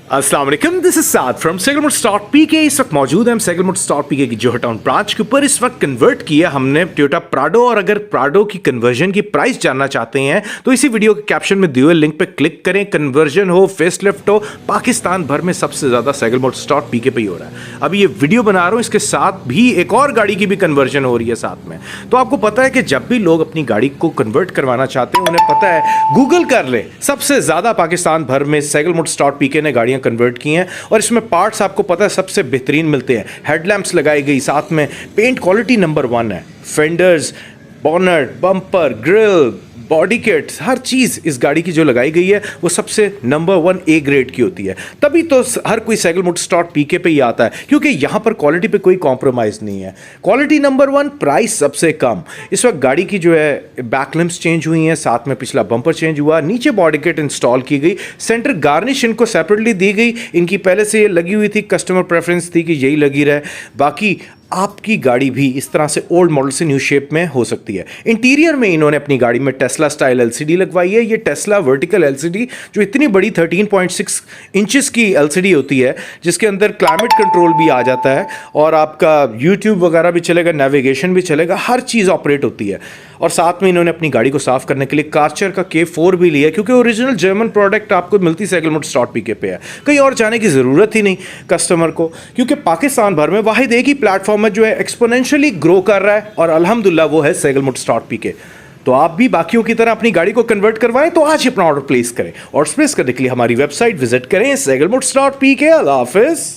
अस्सलाम वालेकुम, this is Saad from SehgalMotors.PK। इस वक्त मौजूद है हम SehgalMotors.PK की जोहर टाउन ब्रांच के ऊपर। इस वक्त कन्वर्ट किया हमने टोयोटा प्राडो, और अगर प्राडो की कन्वर्जन की प्राइस जानना चाहते हैं तो इसी वीडियो के कैप्शन में दिए हुए लिंक पे क्लिक करें। कन्वर्जन हो, फेस लिफ्ट हो, पाकिस्तान भर में सबसे ज़्यादा SehgalMotors.PK पे ही हो रहा है। अभी ये वीडियो बना रहा हूँ, इसके साथ भी एक और गाड़ी की भी कन्वर्जन हो रही है साथ में। तो आपको पता है कि जब भी लोग अपनी गाड़ी को कन्वर्ट करवाना चाहते हैं, उन्हें पता है, गूगल कर ले, सबसे ज़्यादा पाकिस्तान भर में SehgalMotors.PK ने गाड़ियाँ कन्वर्ट की हैं। और इसमें पार्ट्स आपको पता है सबसे बेहतरीन मिलते हैं। हेडलैम्प्स लगाई गई, साथ में पेंट क्वालिटी नंबर 1 है। Fenders, bonnet, bumper, grill, body kit, हर चीज़ इस गाड़ी की जो लगाई गई है वो सबसे नंबर 1 A ग्रेड की होती है। तभी तो हर कोई SehgalMotors.PK पे ही आता है, क्योंकि यहाँ पर क्वालिटी पे कोई कॉम्प्रोमाइज़ नहीं है। क्वालिटी नंबर 1, प्राइस सबसे कम। इस वक्त गाड़ी की जो है बैक लिम्स चेंज हुई हैं, साथ में पिछला बम्पर चेंज हुआ, नीचे बॉडी किट इंस्टॉल की गई, सेंटर गार्निश इनको सेपरेटली दी गई। इनकी पहले से ये लगी हुई थी, कस्टमर प्रेफरेंस थी कि यही लगी रहे। बाकी आपकी गाड़ी भी इस तरह से ओल्ड मॉडल से न्यू शेप में हो सकती है। इंटीरियर में इन्होंने अपनी गाड़ी में टेस्ला स्टाइल LCD लगवाई है। ये टेस्ला वर्टिकल LCD जो इतनी बड़ी 13.6 इंचेस की LCD होती है, जिसके अंदर क्लाइमेट कंट्रोल भी आ जाता है और आपका YouTube वगैरह भी चलेगा, नेविगेशन भी चलेगा, हर चीज़ ऑपरेट होती है। और साथ में इन्होंने अपनी गाड़ी को साफ़ करने के लिए कार्चर का K4 भी लिया, क्योंकि ओरिजिनल जर्मन प्रोडक्ट आपको मिलती SehgalMotors.PK पे है। कहीं और जाने की ज़रूरत ही नहीं कस्टमर को, क्योंकि पाकिस्तान भर में वाहिद एक ही प्लेटफॉर्म में जो है एक्सपोनेंशियली ग्रो कर रहा है, और अल्हम्दुलिल्लाह वो है SehgalMotors.PK। तो आप भी बाकियों की तरह अपनी गाड़ी को कन्वर्ट करवाएं तो आज ही अपना ऑर्डर प्लेस करें। और प्लेस करने के लिए हमारी वेबसाइट विजिट करें SehgalMotors.PK। अल्लाह हाफिज़।